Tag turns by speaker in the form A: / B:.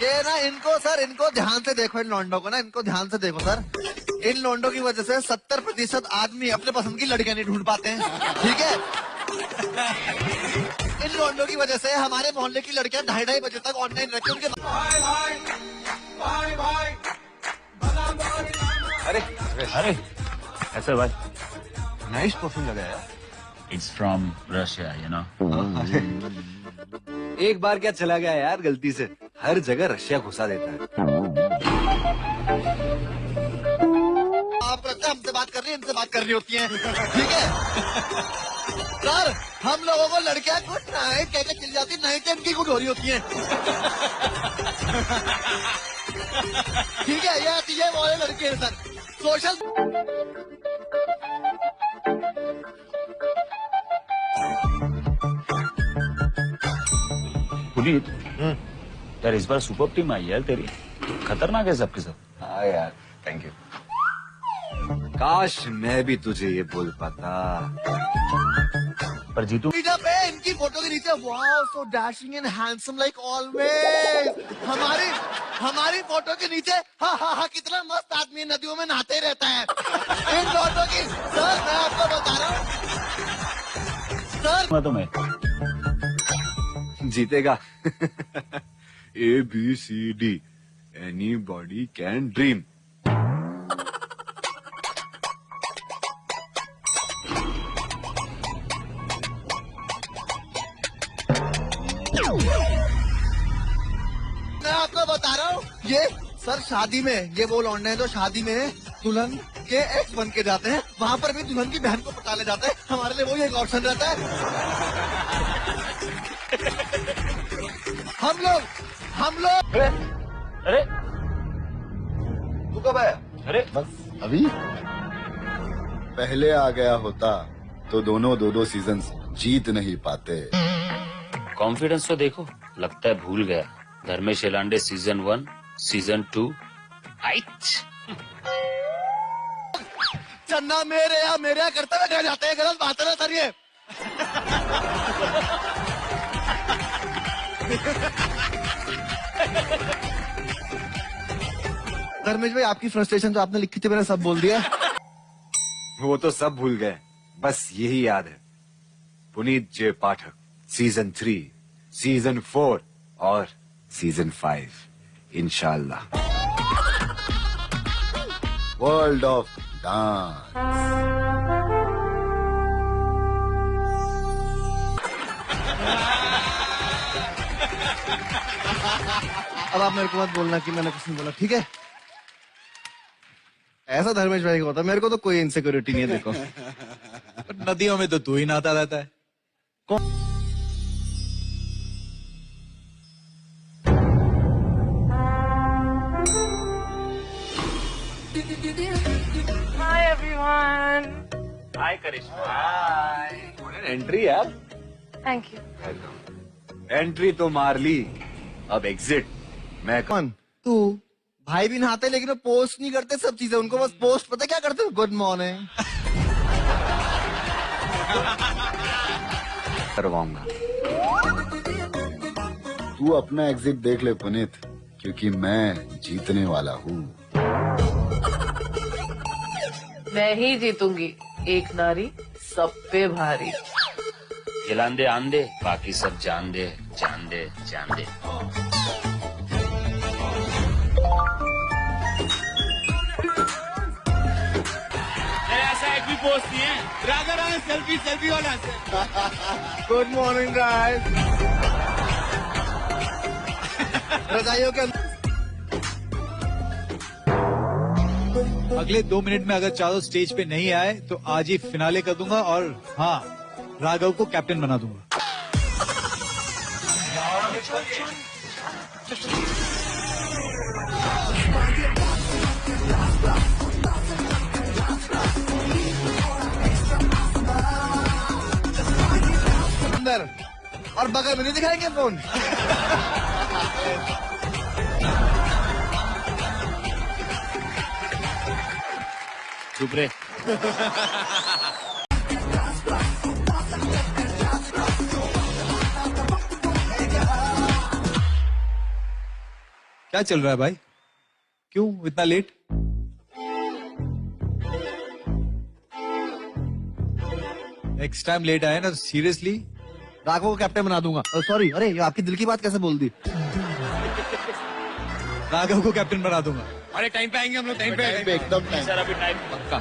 A: ये ना इनको सर, इनको ध्यान से देखो, इन लौंडों को ना, इनको ध्यान से देखो सर। इन लौंडों की वजह से 70% आदमी अपने पसंद की लड़कियां नहीं ढूंढ पाते हैं, ठीक है। इन लौंडों की वजह से हमारे मोहल्ले की लड़कियां 2:30 बजे तक ऑनलाइन रहती हैं। उनके
B: अरे
C: अरे ऐसे भाई,
B: नाइस परफ्यूम लगा यार।
C: It's from Russia you know.
B: एक बार क्या चला गया यार, गलती से हर जगह रशिया घुसा देता है।
A: आपको लगता है हमसे बात कर रही है, इनसे बात करनी होती है, ठीक है। सर हम लोगों को लड़कियां गुड नाइट कह के चली जाती, नाइट इनकी गुड हो रही होती है, ठीक है। ये वाले लड़के हैं सर, सोशल।
C: पुनीत यार, इस बार सुपर टीम आई है यार तेरी, खतरनाक है सबके सब।
B: हाँ यार, थैंक यू। काश मैं भी तुझे ये बोल पाता।
C: पर जीतू
A: पे इनकी फोटो के नीचे wow so dashing and handsome like always. हमारी फोटो के नीचे हा कितना मस्त आदमी नदियों में नहाते रहता है। इन फोटो की सर मैं आपको बता रहा हूँ सर,
C: तुम्हें
B: जीतेगा। ABCD anybody can dream.
A: मैं आपको बता रहा हूँ, ये सर शादी में ये वो लौंडे हैं जो शादी में दुल्हन के एक्स बन के जाते हैं, वहाँ पर भी दुल्हन की बहन को पटा ले जाते हैं। हमारे लिए वही एक ऑप्शन रहता है। हम लोग
C: अरे
B: तू कब आया?
C: अरे
D: बस अभी पहले आ गया होता तो दोनों दो सीजन जीत नहीं पाते।
C: कॉन्फिडेंस तो देखो, लगता है भूल गया। Dharmesh एलांडे season 1 season 2 Aich.
A: चन्ना मेरे यहाँ करते हुए घर जाते हैं, गलत बात है ना सर ये। धर्मेश भाई आपकी फ्रस्ट्रेशन जो आपने लिखी थी मैंने सब बोल दिया।
B: वो तो सब भूल गए, बस यही याद है। पुनीत जे पाठक सीजन 3, सीजन 4 और सीजन 5 इंशाल्लाह।
D: World of dance.
A: अब आप मेरे को मत बोलना कि मैंने कुछ नहीं बोला, ठीक है। ऐसा धर्मेश भाई को होता, मेरे को तो कोई इनसिक्योरिटी नहीं है। देखो
E: नदियों में तो तू ही नहाता रहता है।
F: Hi everyone.
C: हाय करिश्मा।
B: एंट्री यार।
F: Thank you.
B: एंट्री तो मार ली, अब एग्जिट मैं।
A: कौन तू? भाई भी नहाते लेकिन वो पोस्ट नहीं करते सब चीजें, उनको बस पोस्ट पता क्या करते, गुड मॉर्निंग
B: करवाऊंगा।
D: तू अपना एग्जिट देख ले पुनीत, क्योंकि मैं जीतने वाला हूँ।
F: मैं ही जीतूंगी, एक नारी सब पे भारी।
C: एलांडे आंदे, बाकी सब जान दे जान दे जान दे।
E: ऐसा एक भी पोस्ट नहीं है। राधा राधा सेल्फी वाला से।
A: Good morning guys. रजाइयों के
E: अगले 2 मिनट में अगर चारों स्टेज पे नहीं आए तो आज ही फिनाले कर दूंगा, और हाँ, राघव को कैप्टन बना दूंगा।
A: अंदर और बगल में नहीं दिखाएंगे फोन।
C: चुप रे।
E: क्या चल रहा है भाई? क्यों इतना लेट? नेक्स्ट टाइम लेट आए ना तो सीरियसली
A: राघव को कैप्टन बना दूंगा। सॉरी, अरे ये आपकी दिल की बात कैसे बोल दी?
E: राघव को कैप्टन बना दूंगा।
B: अरे टाइम पे आएंगे हम लोग, टाइम पे
D: एकदम टाइम
C: सर अभी टाइम
E: पक्का।